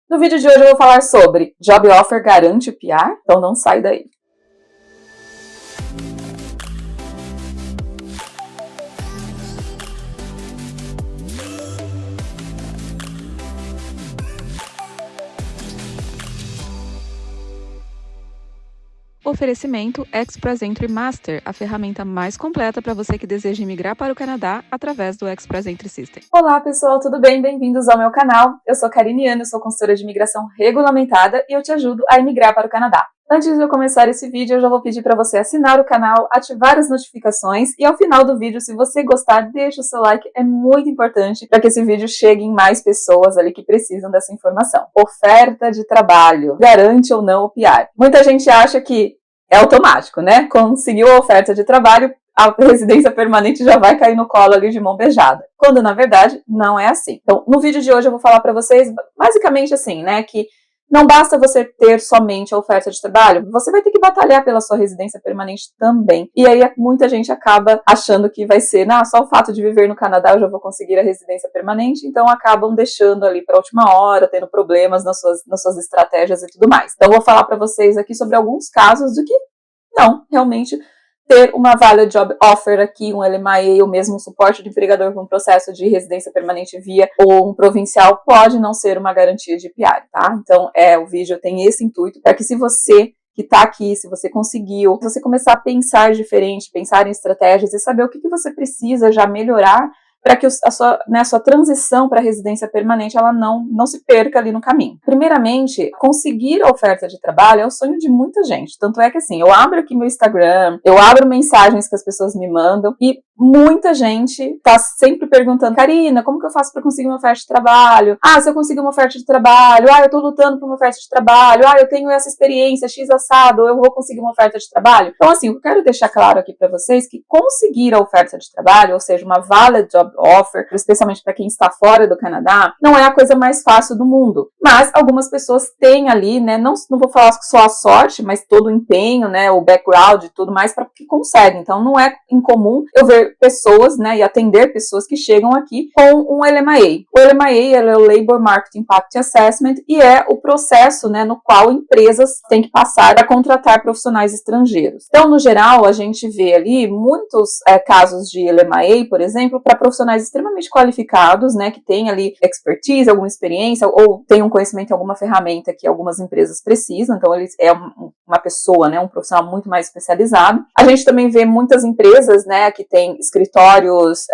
No vídeo de hoje eu vou falar sobre Job Offer garante o PR? Então não sai daí. Oferecimento Express Entry Master, a ferramenta mais completa para você que deseja migrar para o Canadá através do Express Entry System. Olá pessoal, tudo bem? Bem-vindos ao meu canal. Eu sou Karine Ana, eu sou consultora de imigração regulamentada e eu te ajudo a emigrar para o Canadá. Antes de eu começar esse vídeo, eu já vou pedir para você assinar o canal, ativar as notificações e ao final do vídeo, se você gostar, deixa o seu like, é muito importante para que esse vídeo chegue em mais pessoas ali que precisam dessa informação. Oferta de trabalho, garante ou não o PR? Muita gente acha que é automático, né? Conseguiu a oferta de trabalho, a residência permanente já vai cair no colo ali de mão beijada. Quando, na verdade, não é assim. Então, no vídeo de hoje eu vou falar para vocês, basicamente assim, né, que não basta você ter somente a oferta de trabalho, você vai ter que batalhar pela sua residência permanente também. E aí muita gente acaba achando que vai ser, só o fato de viver no Canadá eu já vou conseguir a residência permanente, então acabam deixando ali para a última hora, tendo problemas nas suas estratégias e tudo mais. Então eu vou falar para vocês aqui sobre alguns casos do que não, realmente ter uma Valid Job Offer aqui, um LMIA ou mesmo um suporte de empregador com um processo de residência permanente via ou um provincial pode não ser uma garantia de PR, tá? Então, o vídeo tem esse intuito para que se você que está aqui, se você conseguiu, você começar a pensar diferente, pensar em estratégias e saber o que você precisa já melhorar para que a sua transição para a residência permanente ela não se perca ali no caminho. Primeiramente, conseguir a oferta de trabalho é o sonho de muita gente. Tanto é que assim, eu abro aqui meu Instagram, eu abro mensagens que as pessoas me mandam e muita gente está sempre perguntando, Karina, como que eu faço para conseguir uma oferta de trabalho? Se eu conseguir uma oferta de trabalho, eu estou lutando por uma oferta de trabalho, eu tenho essa experiência, X assado, eu vou conseguir uma oferta de trabalho. Então assim, eu quero deixar claro aqui para vocês que conseguir a oferta de trabalho, ou seja, uma Valid Job Offer, especialmente para quem está fora do Canadá, não é a coisa mais fácil do mundo. Mas algumas pessoas têm ali, né, não vou falar só a sorte, mas todo o empenho, né, o background e tudo mais para que conseguem. Então não é incomum eu ver pessoas, né, e atender pessoas que chegam aqui com um LMIA. O LMIA é o Labor Market Impact Assessment e é o processo, né, no qual empresas têm que passar para contratar profissionais estrangeiros. Então, no geral, a gente vê ali muitos casos de LMIA, por exemplo, para profissionais extremamente qualificados, né, que têm ali expertise, alguma experiência ou têm um conhecimento em alguma ferramenta que algumas empresas precisam, então ele é uma pessoa, né, um profissional muito mais especializado. A gente também vê muitas empresas, né, que têm escritórios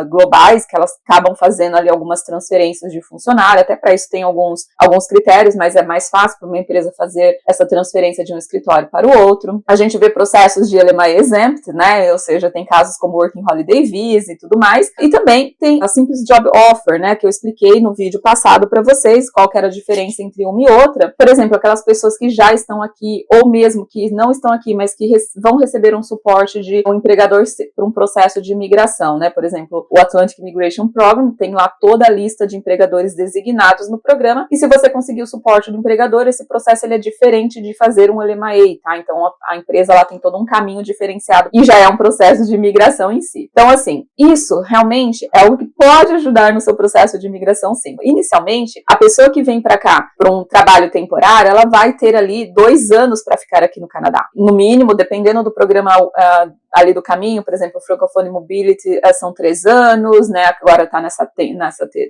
globais, que elas acabam fazendo ali algumas transferências de funcionário, até para isso tem alguns critérios, mas é mais fácil para uma empresa fazer essa transferência de um escritório para o outro. A gente vê processos de LMIA Exempt, né, ou seja, tem casos como Working Holiday Visa e tudo mais, e também tem a simples Job Offer, né, que eu expliquei no vídeo passado para vocês, qual que era a diferença entre uma e outra. Por exemplo, aquelas pessoas que já estão aqui, ou mesmo que não estão aqui, mas que vão receber um suporte de um empregador para um processo de imigração, né, por exemplo, o Atlantic Immigration Program tem lá toda a lista de empregadores designados no programa, e se você conseguir o suporte do empregador, esse processo ele é diferente de fazer um LMIA, tá? Então a empresa lá tem todo um caminho diferenciado e já é um processo de imigração em si. Então assim, isso realmente é algo que pode ajudar no seu processo de imigração, sim. Inicialmente, a pessoa que vem para cá para um trabalho temporário, ela vai ter ali 2 anos para ficar aqui no Canadá. No mínimo, dependendo do programa ali do caminho, por exemplo, o Francophone Mobility são 3 anos, né? Agora está nessa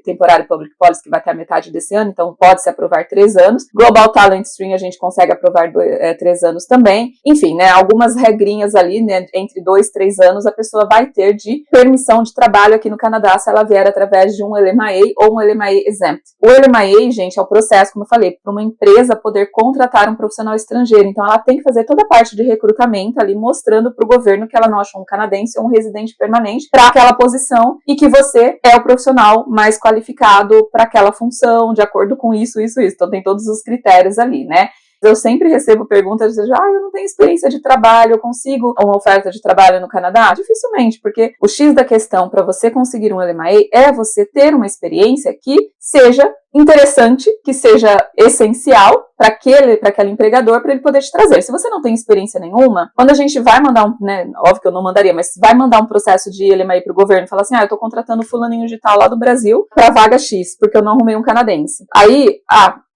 temporária Public Policy que vai até a metade desse ano, então pode-se aprovar 3 anos. Global Talent Stream a gente consegue aprovar 3 anos também. Enfim, né? Algumas regrinhas ali, né? Entre 2 e 3 anos a pessoa vai ter de permissão de trabalho aqui no Canadá se ela vier através de um LMIA ou um LMIA Exempt. O LMIA, gente, é o processo, como eu falei, para uma empresa poder contratar um profissional estrangeiro. Então ela tem que fazer toda a parte de recrutamento ali, mostrando para o governo que ela não achou um canadense ou um residente permanente para aquela posição e que você é o profissional mais qualificado para aquela função, de acordo com isso. Então tem todos os critérios ali, né? Eu sempre recebo perguntas de eu não tenho experiência de trabalho, eu consigo uma oferta de trabalho no Canadá? Dificilmente, porque o X da questão para você conseguir um LMIA é você ter uma experiência que seja interessante, que seja essencial para aquele empregador, para ele poder te trazer. Se você não tem experiência nenhuma, quando a gente vai mandar óbvio que eu não mandaria, mas vai mandar um processo de LMIA para o governo e falar assim, eu tô contratando fulaninho de tal lá do Brasil para vaga X, porque eu não arrumei um canadense. Aí,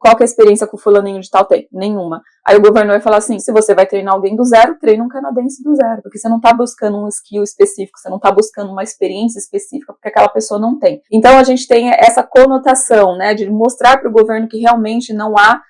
qual que é a experiência que o fulaninho de tal tem? Nenhuma. Aí o governo vai falar assim, se você vai treinar alguém do zero, treina um canadense do zero, porque você não tá buscando um skill específico, você não tá buscando uma experiência específica, porque aquela pessoa não tem. Então a gente tem essa conotação, né, de mostrar para o governo que realmente não há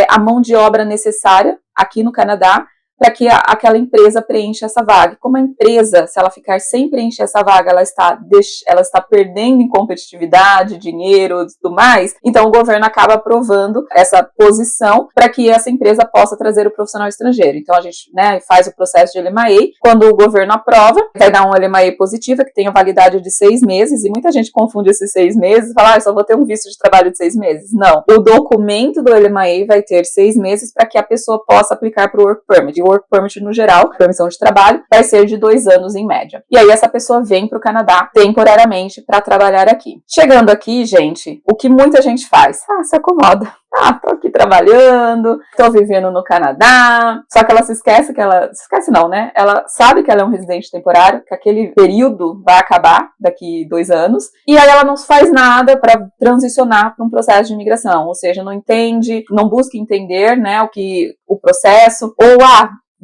a mão de obra necessária aqui no Canadá, para que aquela empresa preencha essa vaga. Como a empresa, se ela ficar sem preencher essa vaga, ela está perdendo em competitividade, dinheiro e tudo mais, então o governo acaba aprovando essa posição para que essa empresa possa trazer o profissional estrangeiro. Então a gente, né, faz o processo de LMAE, quando o governo aprova, vai dar um LMAE positiva, que tem a validade de 6 meses, e muita gente confunde esses 6 meses e fala, eu só vou ter um visto de trabalho de 6 meses. Não, o documento do LMAE vai ter 6 meses para que a pessoa possa aplicar para o Work Permit. O Work Permit no geral, permissão de trabalho, vai ser de 2 anos em média. E aí essa pessoa vem para o Canadá temporariamente para trabalhar aqui. Chegando aqui, gente, o que muita gente faz? Se acomoda. Tô aqui trabalhando, tô vivendo no Canadá, só que ela se esquece não, né? Ela sabe que ela é um residente temporário, que aquele período vai acabar daqui 2 anos, e aí ela não faz nada para transicionar para um processo de imigração, ou seja, não entende, não busca entender, né, o processo, ou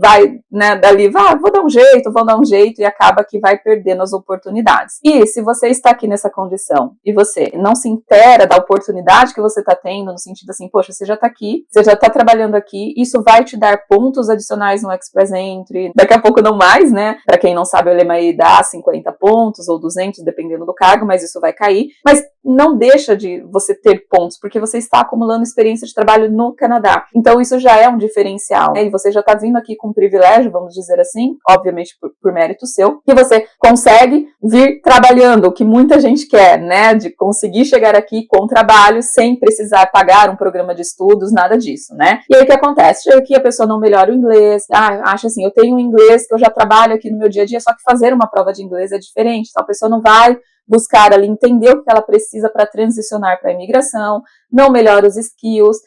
vai, né, dali, vou dar um jeito, e acaba que vai perdendo as oportunidades. E se você está aqui nessa condição, e você não se intera da oportunidade que você está tendo, no sentido assim, poxa, você já está aqui, você já está trabalhando aqui, isso vai te dar pontos adicionais no Express Entry, daqui a pouco não mais, né, para quem não sabe, o LMAE dá 50 pontos, ou 200, dependendo do cargo, mas isso vai cair, mas não deixa de você ter pontos, porque você está acumulando experiência de trabalho no Canadá. Então isso já é um diferencial, né? E você já está vindo aqui com privilégio, vamos dizer assim, obviamente por mérito seu, que você consegue vir trabalhando, o que muita gente quer, né? De conseguir chegar aqui com trabalho sem precisar pagar um programa de estudos, nada disso, né? E aí o que acontece? Chega aqui, a pessoa não melhora o inglês, acha assim, eu tenho um inglês que eu já trabalho aqui no meu dia a dia, só que fazer uma prova de inglês é diferente, então a pessoa não vai buscar ali entender o que ela precisa para transicionar para a imigração, não melhora os skills,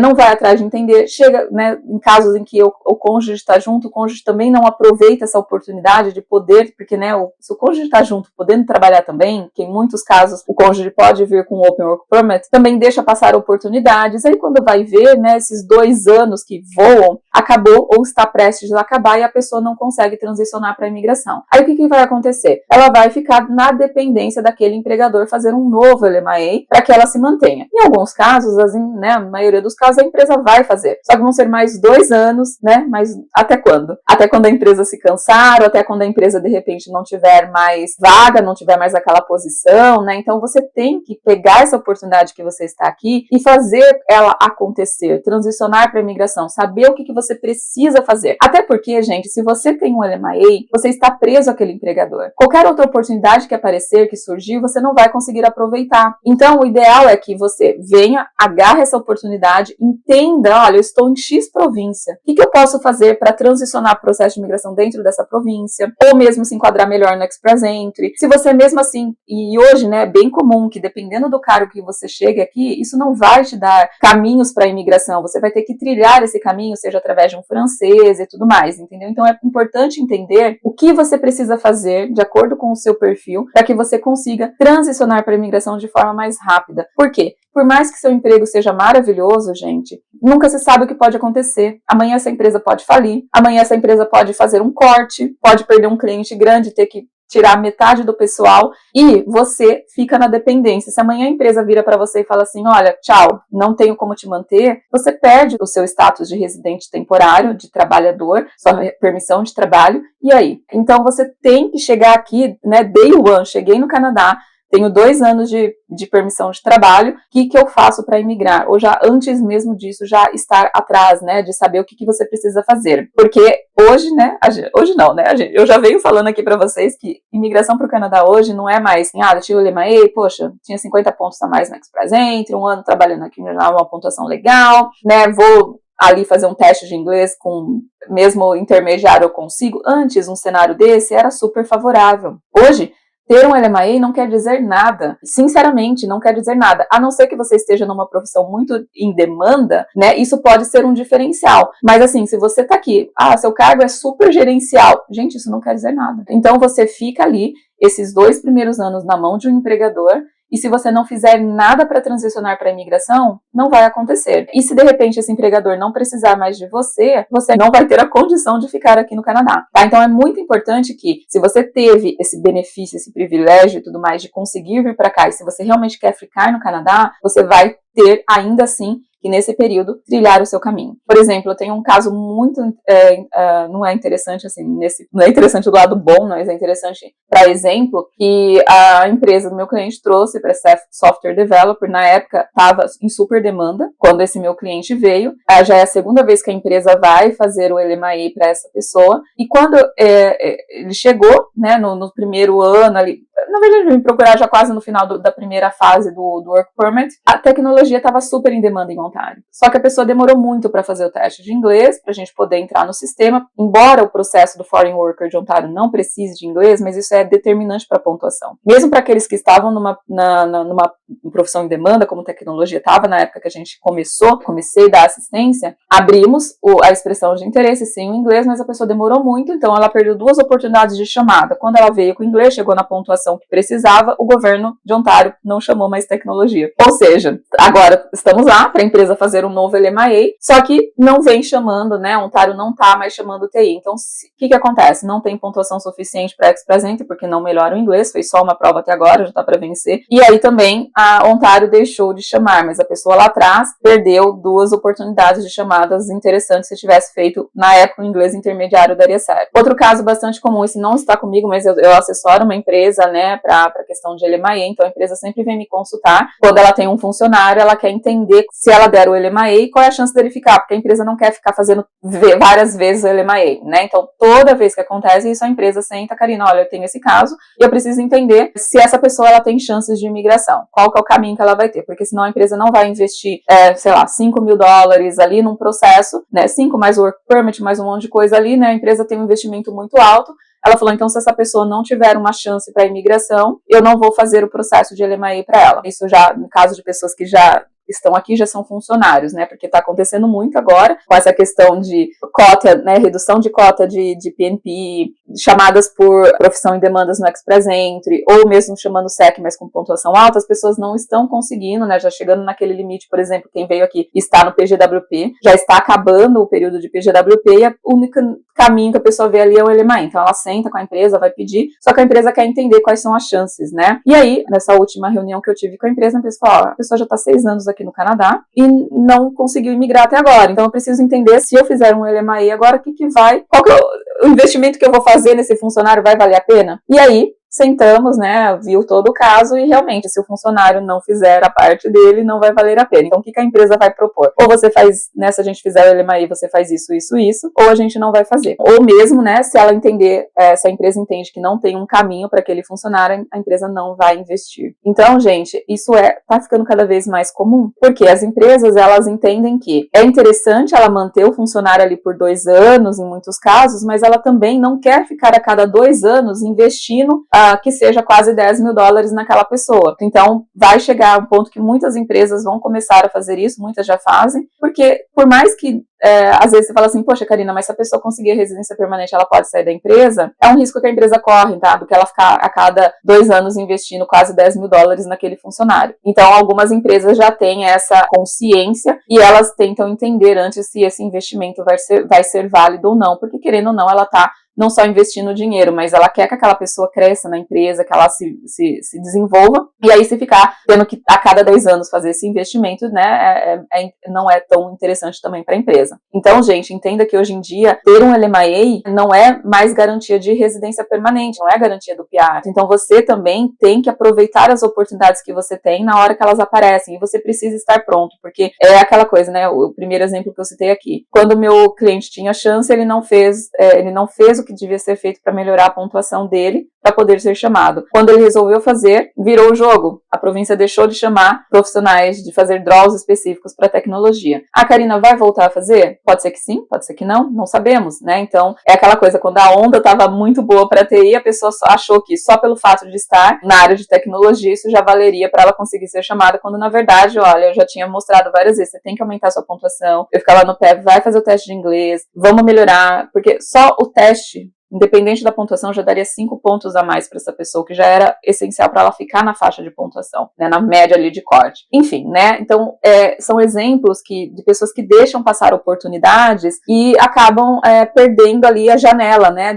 não vai atrás de entender, chega, né, em casos em que o cônjuge está junto, o cônjuge também não aproveita essa oportunidade de poder, porque, né, se o cônjuge está junto, podendo trabalhar também, que em muitos casos o cônjuge pode vir com Open Work Permit, também deixa passar oportunidades, aí quando vai ver, né, esses 2 anos que voam, acabou ou está prestes a acabar e a pessoa não consegue transicionar para a imigração. Aí o que vai acontecer? Ela vai ficar na dependência daquele empregador fazer um novo LMAE para que ela se mantenha. Em alguns casos, né, a maioria dos casos, a empresa vai fazer. Só que vão ser mais 2 anos, né? Mas até quando? Até quando a empresa se cansar, ou até quando a empresa, de repente, não tiver mais vaga, não tiver mais aquela posição, né? Então, você tem que pegar essa oportunidade que você está aqui e fazer ela acontecer, transicionar para a imigração, saber o que você precisa fazer. Até porque, gente, se você tem um LMAE, você está preso àquele empregador. Qualquer outra oportunidade que aparecer, que surgir, você não vai conseguir aproveitar. Então, o ideal é que você venha, agarre essa oportunidade, entenda, olha, eu estou em X província, o que eu posso fazer para transicionar o processo de imigração dentro dessa província, ou mesmo se enquadrar melhor no Express Entry. Se você mesmo assim, e hoje, né, é bem comum que dependendo do cargo que você chegue aqui, isso não vai te dar caminhos para a imigração, você vai ter que trilhar esse caminho, seja através de um francês e tudo mais, entendeu? Então é importante entender o que você precisa fazer de acordo com o seu perfil para que você consiga transicionar para a imigração de forma mais rápida. Por quê? Por mais que seu emprego seja maravilhoso, gente, nunca se sabe o que pode acontecer. Amanhã essa empresa pode falir, amanhã essa empresa pode fazer um corte, pode perder um cliente grande, ter que tirar metade do pessoal e você fica na dependência. Se amanhã a empresa vira para você e fala assim, olha, tchau, não tenho como te manter, você perde o seu status de residente temporário, de trabalhador, sua permissão de trabalho, e aí? Então você tem que chegar aqui, né, day one, cheguei no Canadá, tenho 2 anos de permissão de trabalho, o que eu faço para imigrar? Ou já antes mesmo disso, já estar atrás, né, de saber o que você precisa fazer. Porque hoje, né, hoje não, né, eu já venho falando aqui para vocês que imigração para o Canadá hoje não é mais assim, eu tinha o LMAE, poxa, tinha 50 pontos a mais no Express Entry, 1 ano trabalhando aqui, já uma pontuação legal, né, vou ali fazer um teste de inglês com mesmo intermediário eu consigo. Antes, um cenário desse era super favorável. Hoje, ter um LMAE não quer dizer nada, sinceramente, não quer dizer nada, a não ser que você esteja numa profissão muito em demanda, né, isso pode ser um diferencial, mas assim, se você tá aqui, seu cargo é super gerencial, gente, isso não quer dizer nada, então você fica ali, esses 2 primeiros anos na mão de um empregador, e se você não fizer nada para transicionar para a imigração, não vai acontecer. E se de repente esse empregador não precisar mais de você, você não vai ter a condição de ficar aqui no Canadá, tá? Então é muito importante que, se você teve esse benefício, esse privilégio e tudo mais de conseguir vir para cá, e se você realmente quer ficar no Canadá, você vai ter ainda assim que nesse período trilhar o seu caminho. Por exemplo, eu tenho um caso muito, não é interessante assim, não é interessante do lado bom, mas é interessante para exemplo, que a empresa do meu cliente trouxe para software developer, na época estava em super demanda, quando esse meu cliente veio, já é a segunda vez que a empresa vai fazer o LMIA para essa pessoa, e quando ele chegou, né, no primeiro ano ali, na verdade, eu vim procurar já quase no final da primeira fase do Work Permit, a tecnologia estava super em demanda em Ontário. Só que a pessoa demorou muito para fazer o teste de inglês, para a gente poder entrar no sistema, embora o processo do Foreign Worker de Ontário não precise de inglês, mas isso é determinante para a pontuação. Mesmo para aqueles que estavam numa profissão em demanda, como tecnologia estava na época que a gente comecei a dar assistência, abrimos a expressão de interesse, sim, o inglês, mas a pessoa demorou muito, então ela perdeu 2 oportunidades de chamada. Quando ela veio com o inglês, chegou na pontuação que precisava, o governo de Ontário não chamou mais tecnologia. Ou seja, agora estamos lá para a empresa fazer um novo LMIA, só que não vem chamando, né? Ontário não está mais chamando TI. Então, o que acontece? Não tem pontuação suficiente para Ex-Presente, porque não melhora o inglês, foi só uma prova até agora, já está para vencer. E aí também a Ontário deixou de chamar, mas a pessoa lá atrás perdeu 2 oportunidades de chamadas interessantes se tivesse feito, na época, o inglês intermediário daria certo. Outro caso bastante comum, esse não está comigo, mas eu assessoro uma empresa, né, para a questão de LMIA, então a empresa sempre vem me consultar. Quando ela tem um funcionário, ela quer entender se ela der o LMIA, qual é a chance dele ficar, porque a empresa não quer ficar fazendo várias vezes o LMIA, né? Então, toda vez que acontece isso, a empresa senta, Karina, olha, eu tenho esse caso, e eu preciso entender se essa pessoa ela tem chances de imigração, qual que é o caminho que ela vai ter, porque senão a empresa não vai investir, sei lá, $5.000 ali num processo, né? 5 mais Work Permit, mais um monte de coisa ali, né? A empresa tem um investimento muito alto. Ela falou, então, se essa pessoa não tiver uma chance para imigração, eu não vou fazer o processo de LMIA para ela. Isso já, no caso de pessoas que já estão aqui, já são funcionários, né, porque está acontecendo muito agora, com essa questão de cota, né, redução de cota de PNP, chamadas por profissão em demandas no Express Entry, ou mesmo chamando SEC, mas com pontuação alta, as pessoas não estão conseguindo, né, já chegando naquele limite, por exemplo, quem veio aqui está no PGWP, já está acabando o período de PGWP, e o único caminho que a pessoa vê ali é o LMIA, então ela senta com a empresa, vai pedir, só que a empresa quer entender quais são as chances, né, e aí, nessa última reunião que eu tive com a empresa falou, ó, a pessoa já está 6 anos aqui no Canadá e não conseguiu imigrar até agora. Então eu preciso entender se eu fizer um LMIA agora, qual que é o investimento que eu vou fazer nesse funcionário, vai valer a pena? E aí, sentamos, né, viu todo o caso e realmente, se o funcionário não fizer a parte dele, não vai valer a pena. Então, o que a empresa vai propor? Ou você faz, né, se a gente fizer o LMIA, você faz isso, ou a gente não vai fazer. Ou mesmo, né, se ela entender, se a empresa entende que não tem um caminho para aquele funcionário, a empresa não vai investir. Então, gente, isso tá ficando cada vez mais comum, porque as empresas, elas entendem que é interessante ela manter o funcionário ali por 2 anos, em muitos casos, mas ela também não quer ficar a cada 2 anos investindo que seja quase $10.000 naquela pessoa. Então, vai chegar um ponto que muitas empresas vão começar a fazer isso, muitas já fazem, porque por mais que às vezes você fala assim, poxa, Karina, mas se a pessoa conseguir a residência permanente, ela pode sair da empresa, é um risco que a empresa corre, tá? Do que ela ficar a cada 2 anos investindo quase $10.000 naquele funcionário. Então, algumas empresas já têm essa consciência e elas tentam entender antes se esse investimento vai ser válido ou não, porque querendo ou não, ela tá não só investindo dinheiro, mas ela quer que aquela pessoa cresça na empresa, que ela se desenvolva, e aí se ficar tendo que a cada 10 anos fazer esse investimento, né, não é tão interessante também para a empresa. Então, gente, entenda que hoje em dia, ter um LMIA não é mais garantia de residência permanente, não é garantia do PR. Então, você também tem que aproveitar as oportunidades que você tem na hora que elas aparecem, e você precisa estar pronto, porque é aquela coisa, né, o primeiro exemplo que eu citei aqui. Quando o meu cliente tinha chance, ele não fez o que devia ser feito para melhorar a pontuação dele para poder ser chamado. Quando ele resolveu fazer, virou o jogo. A província deixou de chamar profissionais, de fazer draws específicos para tecnologia. A Karina vai voltar a fazer? Pode ser que sim, pode ser que não sabemos, né? Então, é aquela coisa, quando a onda estava muito boa para TI, a pessoa achou que só pelo fato de estar na área de tecnologia, isso já valeria para ela conseguir ser chamada, quando na verdade, olha, eu já tinha mostrado várias vezes, você tem que aumentar a sua pontuação, eu ficava no pé, vai fazer o teste de inglês, vamos melhorar, porque só o teste independente da pontuação, já daria 5 pontos a mais para essa pessoa, que já era essencial para ela ficar na faixa de pontuação, né, na média ali de corte. Enfim, né, então são exemplos de pessoas que deixam passar oportunidades e acabam perdendo ali a janela, né,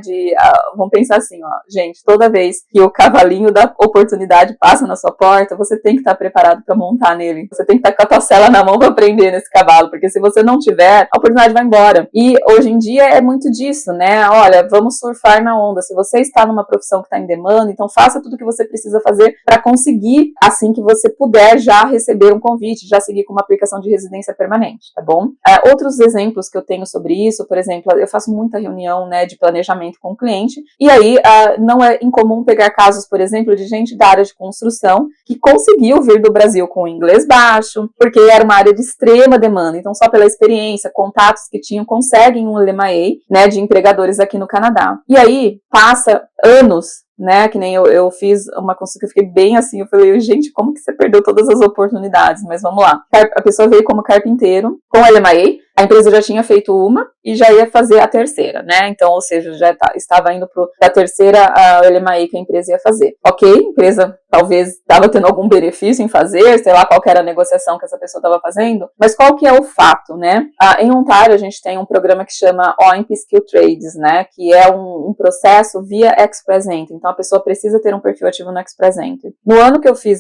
vamos pensar assim, ó, gente, toda vez que o cavalinho da oportunidade passa na sua porta, você tem que estar preparado para montar nele, você tem que estar com a tua sela na mão para prender nesse cavalo, porque se você não tiver, a oportunidade vai embora. E hoje em dia é muito disso, né, olha, vamos surfar na onda. Se você está numa profissão que está em demanda, então faça tudo o que você precisa fazer para conseguir, assim que você puder, já receber um convite, já seguir com uma aplicação de residência permanente, tá bom? Outros exemplos que eu tenho sobre isso, por exemplo, eu faço muita reunião, né, de planejamento com o cliente, e aí não é incomum pegar casos, por exemplo, de gente da área de construção que conseguiu vir do Brasil com inglês baixo, porque era uma área de extrema demanda, então só pela experiência, contatos que tinham, conseguem um LMIA, né, de empregadores aqui no Canadá. E aí, passa anos, né, que nem eu fiz uma consulta que eu fiquei bem assim, eu falei, gente, como que você perdeu todas as oportunidades? Mas vamos lá. A pessoa veio como carpinteiro, com LMIA, a empresa já tinha feito uma e já ia fazer a terceira, né, então, ou seja, já estava indo para a terceira LMIA que a empresa ia fazer. Ok, a empresa talvez estava tendo algum benefício em fazer, sei lá qual que era a negociação que essa pessoa estava fazendo, mas qual que é o fato, né? Em Ontário, a gente tem um programa que chama OIMP Skill Trades, né, que é um processo via Express Entry, então a pessoa precisa ter um perfil ativo no Express Entry. No ano que eu fiz,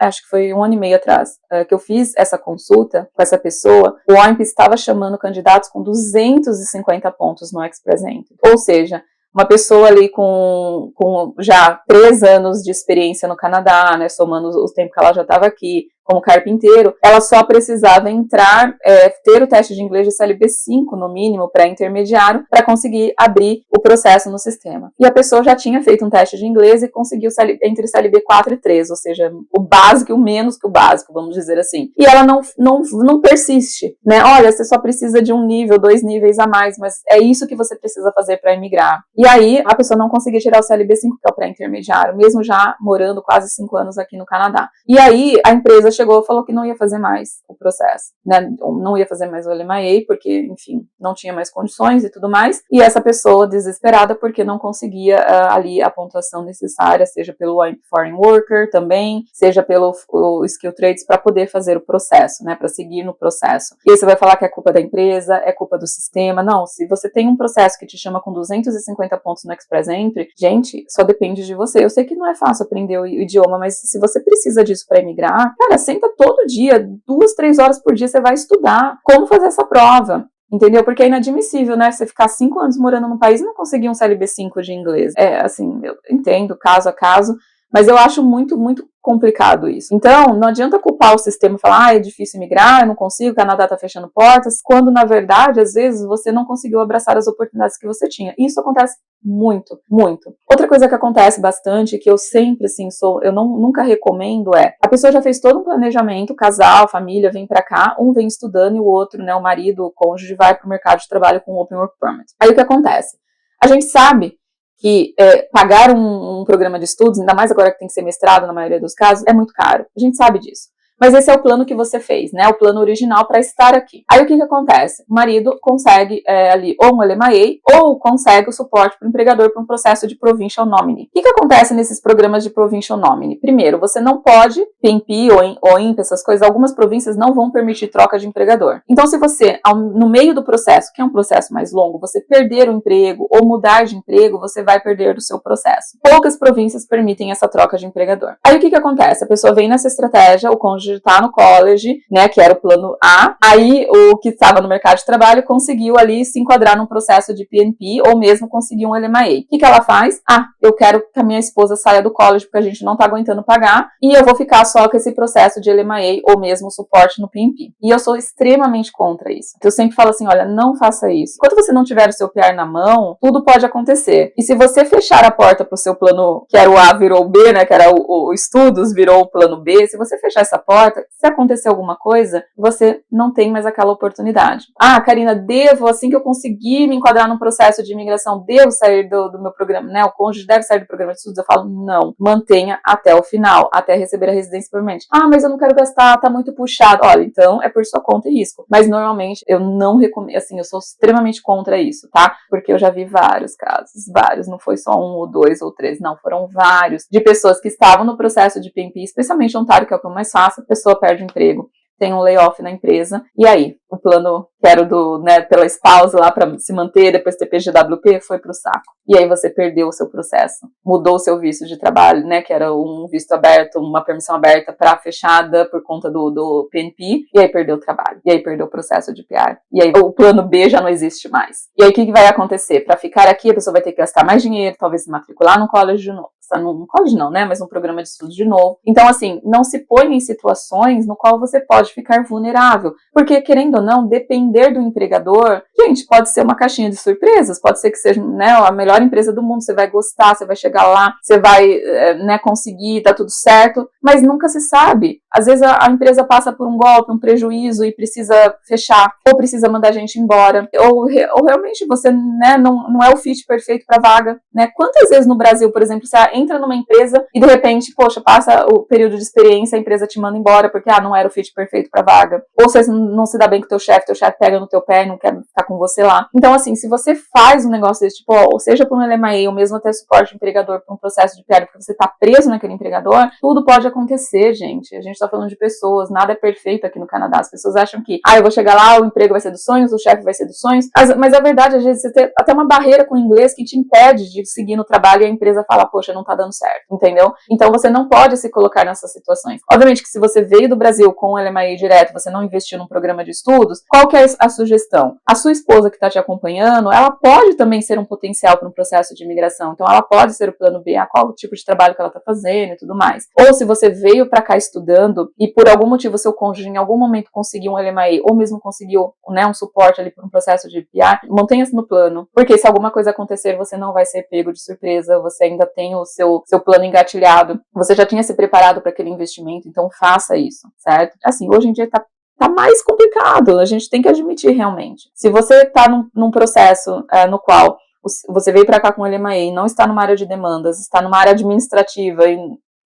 acho que foi 1 ano e meio atrás, que eu fiz essa consulta com essa pessoa, o OIMP estava chamando candidatos com 250 pontos no Express Entry, ou seja, uma pessoa ali com já 3 anos de experiência no Canadá, né, somando o tempo que ela já estava aqui, como carpinteiro, ela só precisava entrar, ter o teste de inglês de CLB 5, no mínimo, pré-intermediário, para conseguir abrir o processo no sistema. E a pessoa já tinha feito um teste de inglês e conseguiu entre CLB 4 e 3, ou seja, o básico e o menos que o básico, vamos dizer assim. E ela não persiste, né? Olha, você só precisa de 1 nível, 2 níveis a mais, mas é isso que você precisa fazer para emigrar. E aí, a pessoa não conseguia tirar o CLB 5, que é o pré-intermediário, mesmo já morando quase 5 anos aqui no Canadá. E aí, a empresa chegou e falou que não ia fazer mais o processo, né? Não ia fazer mais o LMIA, porque, enfim, não tinha mais condições e tudo mais, e essa pessoa desesperada porque não conseguia ali a pontuação necessária, seja pelo OIMP Foreign Worker também, seja pelo Skill Trades, para poder fazer o processo, né? Para seguir no processo. E aí você vai falar que é culpa da empresa, é culpa do sistema. Não, se você tem um processo que te chama com 250 pontos no Express Entry, gente, só depende de você. Eu sei que não é fácil aprender o idioma, mas se você precisa disso para emigrar, cara, senta todo dia, 2, 3 horas por dia, você vai estudar como fazer essa prova. Entendeu? Porque é inadmissível, né? Você ficar 5 anos morando num país e não conseguir um CLB 5 de inglês. Assim, eu entendo, caso a caso, mas eu acho muito, muito complicado isso. Então, não adianta culpar o sistema e falar, é difícil migrar, eu não consigo, o Canadá tá fechando portas, quando, na verdade, às vezes, você não conseguiu abraçar as oportunidades que você tinha. Isso acontece muito, muito. Outra coisa que acontece bastante, que eu sempre, assim, nunca recomendo a pessoa já fez todo um planejamento, casal, família, vem pra cá, um vem estudando e o outro, né, o marido, o cônjuge, vai pro mercado de trabalho com Open Work Permit. Aí o que acontece? A gente sabe que pagar um programa de estudos, ainda mais agora que tem que ser mestrado na maioria dos casos, é muito caro. A gente sabe disso. Mas esse é o plano que você fez, né? O plano original para estar aqui. Aí o que acontece? O marido consegue ali ou um LMIA ou consegue o suporte para o empregador para um processo de Provincial Nominee. O que acontece nesses programas de Provincial Nominee? Primeiro, você não pode, PNP ou INPE, essas coisas, algumas províncias não vão permitir troca de empregador. Então, se você, no meio do processo, que é um processo mais longo, você perder o emprego ou mudar de emprego, você vai perder o seu processo. Poucas províncias permitem essa troca de empregador. Aí o que acontece? A pessoa vem nessa estratégia, o cônjuge tá no college, né, que era o plano A, aí o que estava no mercado de trabalho conseguiu ali se enquadrar num processo de PNP ou mesmo conseguiu um LMIA. O que ela faz? Eu quero que a minha esposa saia do college porque a gente não tá aguentando pagar e eu vou ficar só com esse processo de LMIA ou mesmo suporte no PNP. E eu sou extremamente contra isso. Eu sempre falo assim, olha, não faça isso. Enquanto você não tiver o seu PR na mão, tudo pode acontecer. E se você fechar a porta pro seu plano, que era o A virou o B, né, que era o estudos, virou o plano B, se você fechar essa porta, importa, se acontecer alguma coisa, você não tem mais aquela oportunidade. Ah, Karina, devo, assim que eu conseguir me enquadrar num processo de imigração, devo sair do meu programa, né? O cônjuge deve sair do programa de estudos. Eu falo, não, mantenha até o final, até receber a residência permanente. Ah, mas eu não quero gastar, tá muito puxado. Olha, então é por sua conta e risco. Mas normalmente eu não recomendo, assim, eu sou extremamente contra isso, tá? Porque eu já vi vários casos, vários, não foi só 1 ou 2 ou 3, não, foram vários, de pessoas que estavam no processo de PMP, especialmente Ontário, que é o que eu mais faço, a pessoa perde o emprego, tem um layoff na empresa, e aí, o plano que era pela spouse lá para se manter, depois ter PGWP, foi pro saco. E aí você perdeu o seu processo, mudou o seu visto de trabalho, né, que era um visto aberto, uma permissão aberta para fechada por conta do PNP, e aí perdeu o trabalho, e aí perdeu o processo de PR, e aí o plano B já não existe mais. E aí o que vai acontecer? Para ficar aqui, a pessoa vai ter que gastar mais dinheiro, talvez se matricular num college de novo. Num college não, né, mas um programa de estudo de novo. Então, assim, não se põe em situações no qual você pode ficar vulnerável, porque, querendo ou não, depender do empregador, gente, pode ser uma caixinha de surpresas, pode ser que seja, né, a melhor empresa do mundo, você vai gostar, você vai chegar lá, você vai, né, conseguir, tá tudo certo, mas nunca se sabe. Às vezes a empresa passa por um golpe, um prejuízo e precisa fechar, ou precisa mandar a gente embora, ou realmente você, né, não é o fit perfeito para vaga, né? Quantas vezes no Brasil, por exemplo, você entra numa empresa e de repente, poxa, passa o período de experiência, a empresa te manda embora porque, não era o fit perfeito para vaga, ou você não se dá bem com o teu chefe pega no teu pé e não quer ficar com você lá. Então, assim, se você faz um negócio desse tipo, ou seja por um LMAE, ou mesmo até suporte de empregador para um processo de PR, porque você tá preso naquele empregador, tudo pode acontecer, gente. A gente tá falando de pessoas, nada é perfeito aqui no Canadá. As pessoas acham que, eu vou chegar lá, o emprego vai ser dos sonhos, o chefe vai ser dos sonhos, mas a verdade, às vezes, você tem até uma barreira com o inglês que te impede de seguir no trabalho e a empresa fala, poxa, não tá dando certo, entendeu? Então, você não pode se colocar nessas situações. Obviamente que se você veio do Brasil com o LMAE direto, você não investiu num programa de estudos, qual que é a sugestão? A sua esposa que tá te acompanhando, ela pode também ser um potencial para um processo de imigração. Então, ela pode ser o plano B, qual o tipo de trabalho que ela tá fazendo e tudo mais. Ou se você veio para cá estudando e por algum motivo seu cônjuge em algum momento conseguiu um LMAE ou mesmo conseguiu, né, um suporte ali para um processo de PR, mantenha-se no plano, porque se alguma coisa acontecer, você não vai ser pego de surpresa, você ainda tem o seu plano engatilhado, você já tinha se preparado para aquele investimento, então faça isso, certo? Assim, hoje em dia tá mais complicado, a gente tem que admitir realmente. Se você está num processo no qual você veio para cá com o LMAE e não está numa área de demandas, está numa área administrativa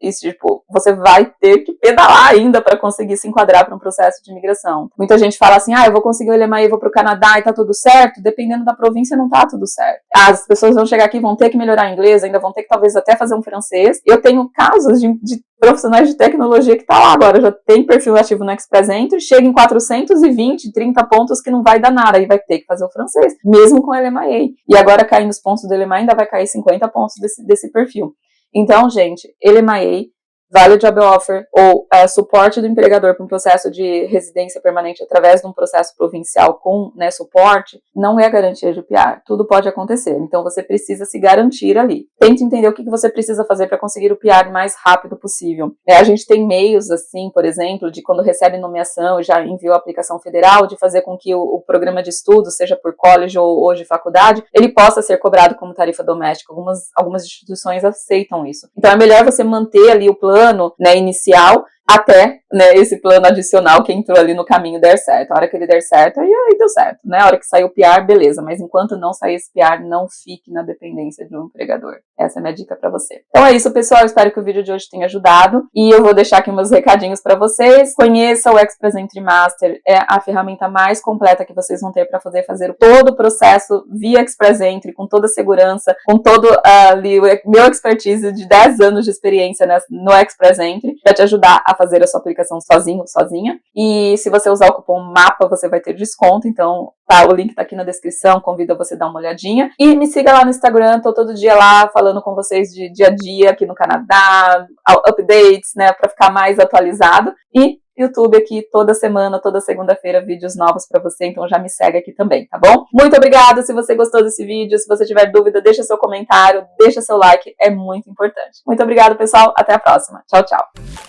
e tipo, você vai ter que pedalar ainda para conseguir se enquadrar para um processo de imigração. Muita gente fala assim, eu vou conseguir o LMAE, vou para o Canadá e tá tudo certo. Dependendo da província, não tá tudo certo. As pessoas vão chegar aqui, vão ter que melhorar inglês, ainda vão ter que talvez até fazer um francês. Eu tenho casos de profissionais de tecnologia que tá lá agora, já tem perfil ativo no Express Entry, chega em 420, 30 pontos que não vai dar nada, aí vai ter que fazer o francês, mesmo com o LMAE. E agora caindo os pontos do LMAE, ainda vai cair 50 pontos desse perfil. Então, gente, LMAE, Valid Job Offer ou suporte do empregador para um processo de residência permanente através de um processo provincial com, né, suporte, não é a garantia de PR. Tudo pode acontecer. Então, você precisa se garantir ali. Tente entender o que você precisa fazer para conseguir o PR o mais rápido possível. A gente tem meios, assim, por exemplo, de quando recebe nomeação, já enviou a aplicação federal, de fazer com que o programa de estudo, seja por college ou de faculdade, ele possa ser cobrado como tarifa doméstica. Algumas instituições aceitam isso. Então, é melhor você manter ali o plano, né, inicial, até, né, esse plano adicional que entrou ali no caminho der certo. A hora que ele der certo, aí deu certo, né? A hora que sair o PR, beleza. Mas enquanto não sair esse PR, não fique na dependência de um empregador. Essa é a minha dica pra você. Então é isso, pessoal. Eu espero que o vídeo de hoje tenha ajudado. E eu vou deixar aqui meus recadinhos pra vocês. Conheça o Express Entry Master. É a ferramenta mais completa que vocês vão ter pra fazer todo o processo via Express Entry, com toda a segurança, com todo ali o meu expertise de 10 anos de experiência no Express Entry, pra te ajudar a fazer a sua aplicação sozinho, sozinha. E se você usar o cupom MAPA, você vai ter desconto. Então, o link tá aqui na descrição, convido você a dar uma olhadinha. E me siga lá no Instagram, tô todo dia lá falando com vocês de dia a dia aqui no Canadá, updates, né, pra ficar mais atualizado. E YouTube aqui toda semana, toda segunda-feira, vídeos novos pra você, então já me segue aqui também, tá bom? Muito obrigada se você gostou desse vídeo, se você tiver dúvida, deixa seu comentário, deixa seu like, é muito importante. Muito obrigada, pessoal, até a próxima. Tchau, tchau.